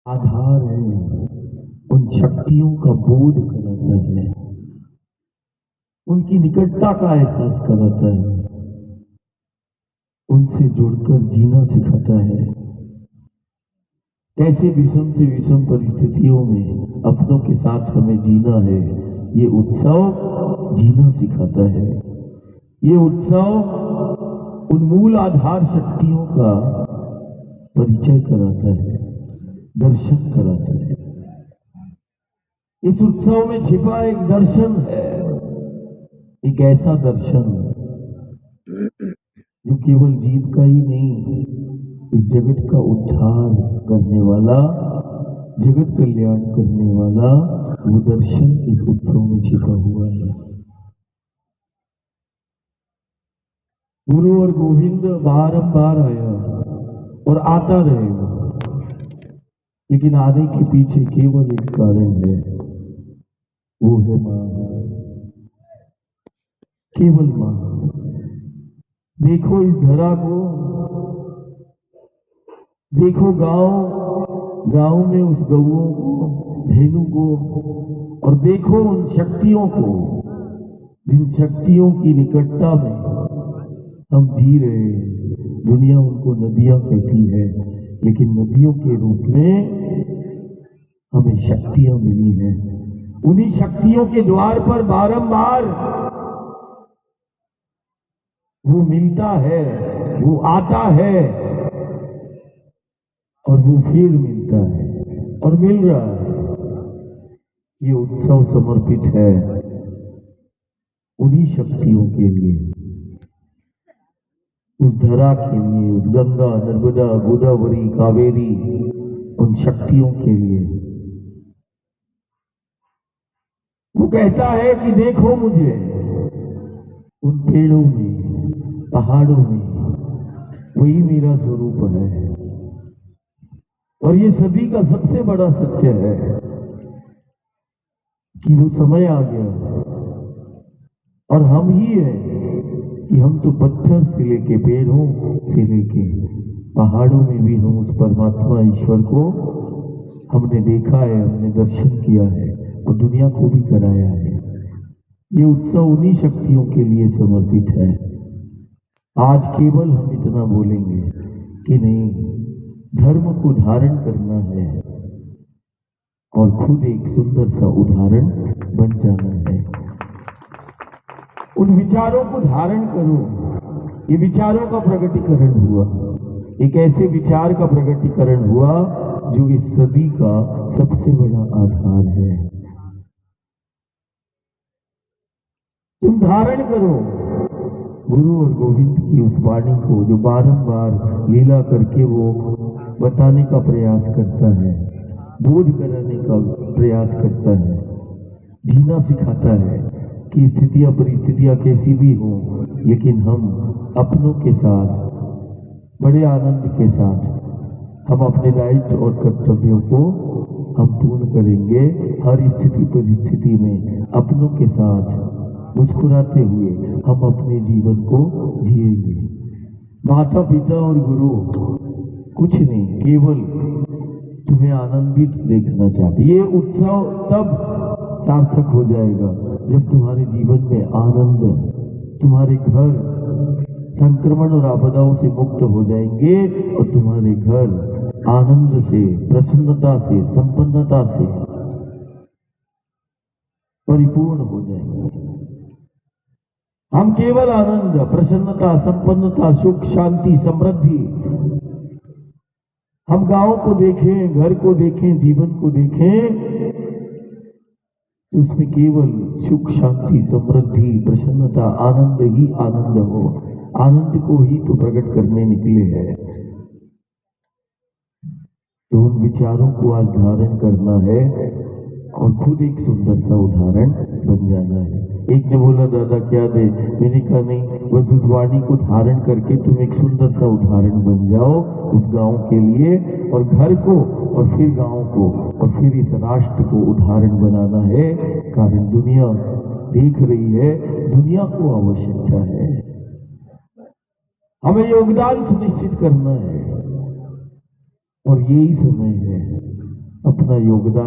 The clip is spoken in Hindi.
आधार है, उन शक्तियों का बोध कराता है, उनकी निकटता का एहसास कराता है, उनसे जुड़कर जीना सिखाता है। कैसे विषम से विषम परिस्थितियों में अपनों के साथ हमें जीना है, ये उत्सव जीना सिखाता है। ये उत्सव उन मूल आधार शक्तियों का परिचय कराता है, दर्शन कराता है। इस उत्सव में छिपा एक दर्शन है, एक ऐसा दर्शन जो केवल जीव का ही नहीं, इस जगत का उद्धार करने वाला, जगत कल्याण करने वाला वो दर्शन इस उत्सव में छिपा हुआ है। गुरु और गोविंद बारंबार आया और आता रहेगा, लेकिन आने के पीछे केवल एक कारण है, वो है मां, केवल मां। देखो इस धरा को, देखो गांव में उस गौओं को, धेनु को, और देखो उन शक्तियों को, जिन शक्तियों की निकटता में हम जी रहे हैं। दुनिया उनको नदियां कहती है, लेकिन नदियों के रूप में हमें शक्तियां मिली हैं। उन्हीं शक्तियों के द्वार पर बारंबार वो मिलता है, वो आता है, और वो फिर मिलता है और मिल रहा है। ये उत्सव समर्पित है उन्हीं शक्तियों के लिए, उस धरा के लिए, उस गंगा, नर्मदा, गोदावरी, कावेरी, उन शक्तियों के लिए। वो कहता है कि देखो मुझे उन पेड़ों में, पहाड़ों में, वही मेरा स्वरूप है। और ये सदी का सबसे बड़ा सत्य है कि वो समय आ गया, और हम ही हैं कि हम तो पत्थर से लेके, पेड़ों से लेके पहाड़ों में भी हम उस परमात्मा ईश्वर को हमने देखा है, हमने दर्शन किया है और दुनिया को भी कराया है। ये उत्सव उन्हीं शक्तियों के लिए समर्पित है। आज केवल हम इतना बोलेंगे कि नहीं, धर्म को धारण करना है और खुद एक सुंदर सा उदाहरण बन जाना है। उन विचारों को धारण करो। ये विचारों का प्रगटीकरण हुआ, एक ऐसे विचार का प्रगटीकरण हुआ जो इस सदी का सबसे बड़ा आधार है। तुम धारण करो गुरु और गोविंद की उस वाणी को, जो बारंबार लीला करके वो बताने का प्रयास करता है, बोध कराने का प्रयास करता है, जीना सिखाता है कि स्थितियां परिस्थितियां कैसी भी हो, लेकिन हम अपनों के साथ, बड़े आनंद के साथ हम अपने दायित्व और कर्तव्यों को हम पूर्ण करेंगे। हर स्थिति परिस्थिति में अपनों के साथ मुस्कुराते हुए हम अपने जीवन को जिएंगे। माता पिता और गुरु कुछ नहीं, केवल तुम्हें आनंदित देखना चाहते। ये उत्सव तब सार्थक हो जाएगा जब तुम्हारे जीवन में आनंद, तुम्हारे घर संक्रमण और आपदाओं से मुक्त हो जाएंगे और तुम्हारे घर आनंद से, प्रसन्नता से, संपन्नता से परिपूर्ण हो जाएंगे। हम केवल आनंद, प्रसन्नता, संपन्नता, सुख, शांति, समृद्धि, हम गांव को देखें, घर को देखें, जीवन को देखें, उसमें केवल सुख, शांति, समृद्धि, प्रसन्नता, आनंद ही आनंद हो। आनंद को ही तो प्रकट करने निकले हैं। तो उन विचारों को आज धारण करना है और खुद एक सुंदर सा उदाहरण बन जाना है। एक ने बोला, दादा क्या दे? मैंने कहा नहीं, बस उस वाणी को धारण करके तुम एक सुंदर सा उदाहरण बन जाओ उस गांव के लिए, और घर को, और फिर गांव को, और फिर इस राष्ट्र को उदाहरण बनाना है। कारण दुनिया देख रही है, दुनिया को आवश्यकता है, हमें योगदान सुनिश्चित करना है। और यही समय है अपना योगदान